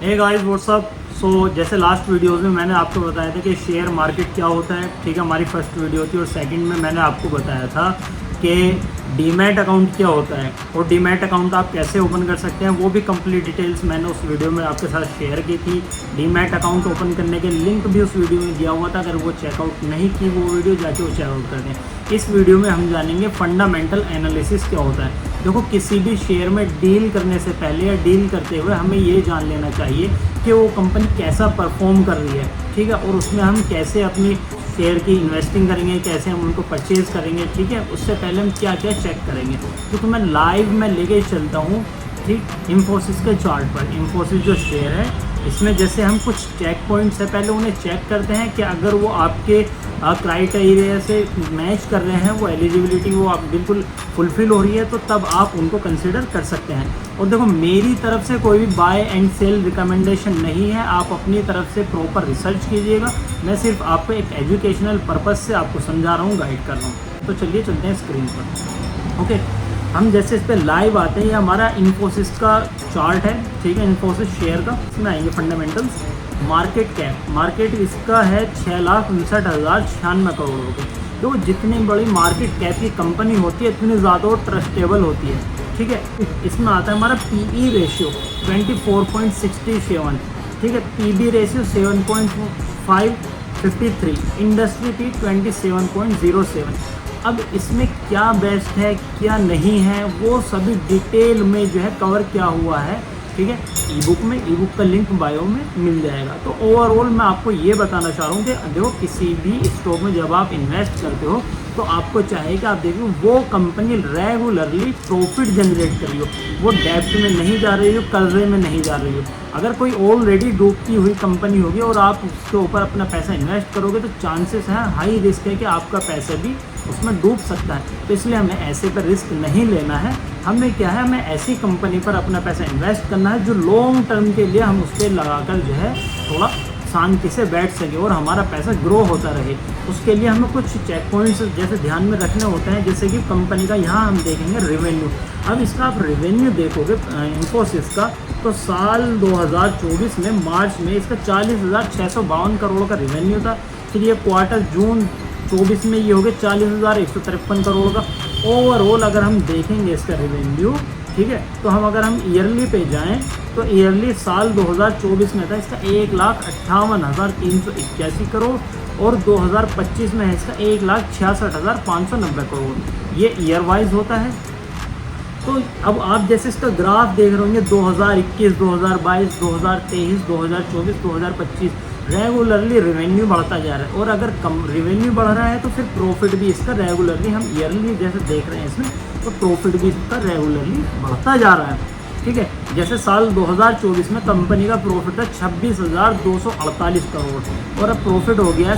Hey guys what's up. सो जैसे last videos में मैंने आपको बताया था कि शेयर मार्केट क्या होता है, ठीक है, हमारी फर्स्ट वीडियो थी। और सेकंड में मैंने आपको बताया था कि डीमैट अकाउंट क्या होता है और डीमैट अकाउंट आप कैसे ओपन कर सकते हैं, वो भी कंप्लीट डिटेल्स मैंने उस वीडियो में आपके साथ शेयर की थी। डीमैट अकाउंट ओपन करने के लिंक भी उस वीडियो में दिया हुआ था, अगर वो चेकआउट नहीं की वो वीडियो जाके वो चेकआउट कर दें। इस वीडियो में हम जानेंगे फंडामेंटल एनालिसिस क्या होता है। देखो, किसी भी शेयर में डील करने से पहले या डील करते हुए हमें ये जान लेना चाहिए कि वो कंपनी कैसा परफॉर्म कर रही है, ठीक है, और उसमें हम कैसे अपनी शेयर की इन्वेस्टिंग करेंगे, कैसे हम उनको परचेज़ करेंगे, ठीक है। उससे पहले हम क्या क्या चेक करेंगे, तो मैं लाइव में लेके चलता हूँ, ठीक, इन्फोसिस के चार्ट पर। इन्फोसिस जो शेयर है, इसमें जैसे हम कुछ चेक पॉइंट्स से पहले उन्हें चेक करते हैं कि अगर वो आपके क्राइटेरिया से मैच कर रहे हैं, वो एलिजिबिलिटी वो आप बिल्कुल फुलफ़िल हो रही है, तो तब आप उनको कंसिडर कर सकते हैं। और देखो, मेरी तरफ से कोई भी बाय एंड सेल रिकमेंडेशन नहीं है, आप अपनी तरफ से प्रॉपर रिसर्च कीजिएगा। मैं सिर्फ आपको एक एजुकेशनल पर्पज़ से आपको समझा रहा हूँ, गाइड कर रहा हूँ। तो चलिए चलते हैं स्क्रीन पर। ओके, हम जैसे इस पर लाइव आते हैं, ये हमारा इन्फोसिस का चार्ट है, ठीक है, इन्फोसिस शेयर का। इसमें आएंगे फंडामेंटल्स। मार्केट कैप, मार्केट इसका है 6,59,096 करोड़ रुपये। तो जितनी बड़ी मार्केट कैप की कंपनी होती है उतनी ज़्यादा वो ट्रस्टेबल होती है, ठीक है। इसमें आता है हमारा पीई रेशियो 24.67, ठीक है, पीबी रेशियो 7.553, इंडस्ट्री की 27.07। अब इसमें क्या बेस्ट है क्या नहीं है वो सभी डिटेल में जो है कवर किया हुआ है, ठीक है, ईबुक में। ईबुक का लिंक बायो में मिल जाएगा। तो ओवरऑल मैं आपको ये बताना चाह रहा हूँ कि देखो, किसी भी स्टॉक में जब आप इन्वेस्ट करते हो तो आपको चाहिए कि आप देखो वो कंपनी रेगुलरली प्रॉफिट जनरेट करी हो, वो डेब्ट में नहीं जा रही हो, कर्जे में नहीं जा रही हो। अगर कोई ऑलरेडी डूबती हुई कंपनी होगी और आप उसके ऊपर अपना पैसा इन्वेस्ट करोगे तो चांसेस हैं, हाई रिस्क है कि आपका पैसा भी उसमें डूब सकता है। तो इसलिए हमें ऐसे पर रिस्क नहीं लेना है। हमें क्या है, हमें ऐसी कंपनी पर अपना पैसा इन्वेस्ट करना है जो लॉन्ग टर्म के लिए हम उस पर लगाकर जो है थोड़ा शांति से बैठ सके और हमारा पैसा ग्रो होता रहे। उसके लिए हमें कुछ चेक पॉइंट्स जैसे ध्यान में रखने होते हैं, जैसे कि कंपनी का यहाँ हम देखेंगे रेवेन्यू। अब इसका आप रेवेन्यू देखोगे इन्फोसिस का, तो साल 2024 में मार्च में इसका 40,652 करोड़ का रेवेन्यू था। फिर ये क्वार्टर जून 24 में ये हो गया 40,153 करोड़ का। ओवरऑल अगर हम देखेंगे इसका रेवेन्यू, ठीक है, तो हम अगर हम ईयरली पे जाएं तो ईयरली साल 2024 में था इसका 1,58,381 करोड़ और 2025 में है इसका 1,66,590 करोड़। ये ईयर वाइज होता है। तो अब आप जैसे इसका ग्राफ देख रहे होंगे 2021, 2022, 2023, 2024, 2025 रेगुलरली रेवेन्यू बढ़ता जा रहा है। और अगर कम रेवेन्यू बढ़ रहा है तो फिर प्रॉफिट भी इसका रेगुलरली, हम ईयरली जैसे देख रहे हैं इसमें, तो प्रॉफिट भी इसका रेगुलरली बढ़ता जा रहा है, ठीक है। जैसे साल 2024 में कंपनी का प्रॉफिट था 26,248 करोड़ और अब प्रॉफिट हो गया है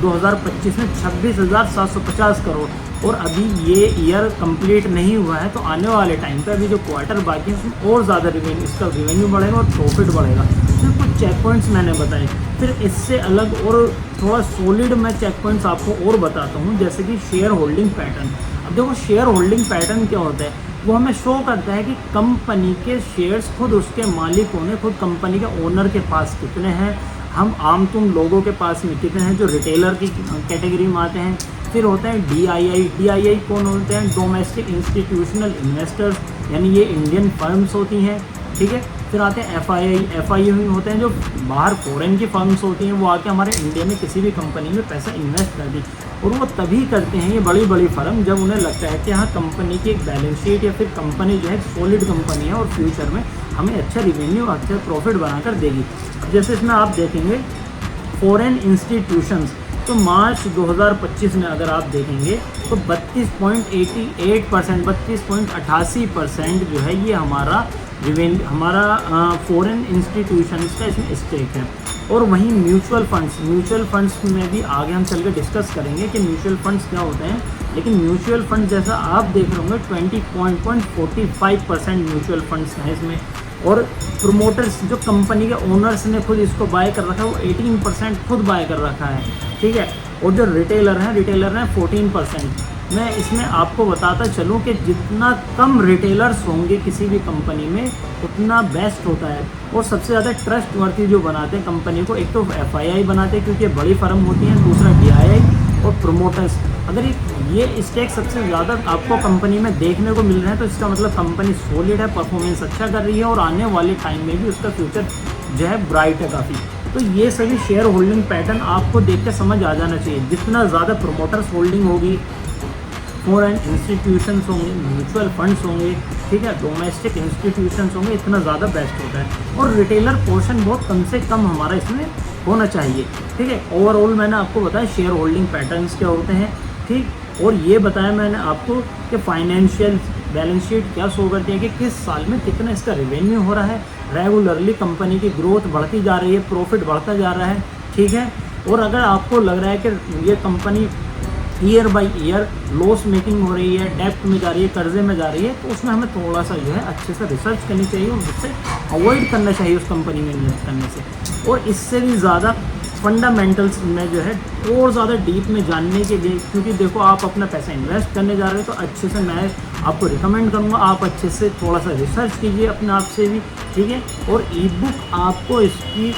2025 में 26,750 करोड़। और अभी ये ईयर कंप्लीट नहीं हुआ है, तो आने वाले टाइम पे अभी जो क्वार्टर बाकी है उसमें और ज़्यादा रेवेन्यू, इसका रेवेन्यू बढ़ेगा और प्रॉफिट बढ़ेगा। फिर कुछ चेक पॉइंट्स मैंने बताए। फिर इससे अलग और थोड़ा सॉलिड मैं चेक पॉइंट्स आपको और बताता हूँ, जैसे कि शेयर होल्डिंग पैटर्न। अब देखो, शेयर होल्डिंग पैटर्न क्या होता है, वो हमें शो करता है कि कंपनी के शेयर्स खुद उसके मालिकों ने, खुद कंपनी के ओनर के पास कितने हैं, हम आम तुम लोगों के पास में कितने हैं जो रिटेलर की कैटेगरी में आते हैं। फिर होते हैं डीआईआई कौन होते हैं, डोमेस्टिक इंस्टीट्यूशनल इन्वेस्टर्स, यानी ये इंडियन फर्म्स होती हैं, ठीक है। फिर आते हैं एफआईआई होते हैं जो बाहर फॉरेन की फर्म्स होती हैं, वो आके हमारे इंडिया में किसी भी कंपनी में पैसा इन्वेस्ट कर दी। और वो तभी करते हैं ये बड़ी बड़ी फर्म जब उन्हें लगता है कि हाँ, कंपनी की एक बैलेंस शीट या फिर कंपनी जो है सॉलिड कंपनी है और फ्यूचर में हमें अच्छा रिवेन्यू, अच्छा प्रॉफिट बनाकर देगी। जैसे इसमें आप देखेंगे फॉरेन इंस्टीट्यूशंस, तो मार्च 2025 में अगर आप देखेंगे तो 32.88%, 32.88% जो है ये हमारा रिवेन्यू, हमारा फॉरेन इंस्टीट्यूशंस का इसमें स्टेक है। और वहीं म्यूचुअल फंड्स में भी आगे हम चल के डिस्कस करेंगे कि म्यूचुअल फंड्स क्या होते हैं। लेकिन म्यूचुअल फंड जैसा आप देख रहे होंगे 20.45% म्यूचुअल फंड्स हैं इसमें। और प्रोमोटर्स, जो कंपनी के ओनर्स ने खुद इसको बाय कर रखा है, वो 18% खुद बाय कर रखा है, ठीक है। और जो रिटेलर हैं 14%। मैं इसमें आपको बताता चलूँ कि जितना कम रिटेलर्स होंगे किसी भी कंपनी में उतना बेस्ट होता है। और सबसे ज़्यादा ट्रस्ट वर्थी जो बनाते हैं कंपनी को, एक तो FII बनाते हैं क्योंकि बड़ी फर्म होती हैं, दूसरा DII और प्रोमोटर्स। अगर ये स्टेक सबसे ज़्यादा आपको कंपनी में देखने को मिल रहे हैं तो इसका मतलब कंपनी सॉलिड है, परफॉर्मेंस अच्छा कर रही है और आने वाले टाइम में भी उसका फ्यूचर जो है ब्राइट है काफ़ी। तो ये सभी शेयर होल्डिंग पैटर्न आपको देख के समझ आ जाना चाहिए। जितना ज़्यादा प्रोमोटर्स होल्डिंग होगी, फॉरेन इंस्टीट्यूशंस होंगे, म्यूचुअल फंड्स होंगे, ठीक है, डोमेस्टिक इंस्टीट्यूशंस होंगे, इतना ज़्यादा बेस्ट होता है। और रिटेलर पोर्शन बहुत कम से कम हमारा इसमें होना चाहिए, ठीक है। ओवरऑल मैंने आपको बताया शेयर होल्डिंग पैटर्न्स क्या होते हैं, ठीक। और ये बताया मैंने आपको कि फाइनेंशियल बैलेंस शीट क्या शो करती है कि किस साल में कितना इसका रेवेन्यू हो रहा है, रेगुलरली कंपनी की ग्रोथ बढ़ती जा रही है, प्रॉफिट बढ़ता जा रहा है, ठीक है। और अगर आपको लग रहा है कि ये company year by year loss making हो रही है, डेप्ट में जा रही है, कर्जे में जा रही है, तो उसमें हमें थोड़ा सा जो है अच्छे से रिसर्च करनी चाहिए और उससे अवॉइड करना चाहिए उस कंपनी में इन्वेस्ट करने से। और इससे भी ज़्यादा फंडामेंटल्स में जो है और ज़्यादा डीप में जानने के लिए, क्योंकि देखो आप अपना पैसा इन्वेस्ट करने जा रहे हो तो अच्छे से मैं आपको रिकमेंड करूँगा आप अच्छे से थोड़ा सा रिसर्च कीजिए अपने आप से भी, ठीक है। और ई बुक आपको इसकी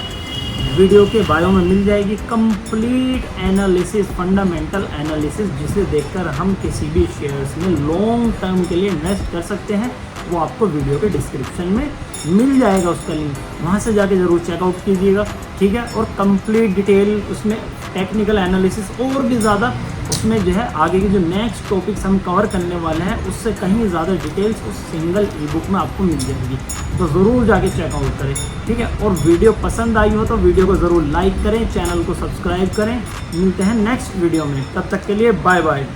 वीडियो के बायो में मिल जाएगी, कंप्लीट एनालिसिस, फंडामेंटल एनालिसिस, जिसे देखकर हम किसी भी शेयर्स में लॉन्ग टर्म के लिए इन्वेस्ट कर सकते हैं। वो आपको वीडियो के डिस्क्रिप्शन में मिल जाएगा उसका लिंक, वहाँ से जाके ज़रूर चेकआउट कीजिएगा, ठीक है। और कंप्लीट डिटेल उसमें टेक्निकल एनालिसिस और भी ज़्यादा उसमें जो है आगे के जो नेक्स्ट टॉपिक्स हम कवर करने वाले हैं उससे कहीं ज़्यादा डिटेल्स उस सिंगल ई बुक में आपको मिल जाएगी, तो ज़रूर जाके चेकआउट करें, ठीक है। और वीडियो पसंद आई हो तो वीडियो को ज़रूर लाइक करें, चैनल को सब्सक्राइब करें। मिलते हैं नेक्स्ट वीडियो में, तब तक के लिए बाय बाय।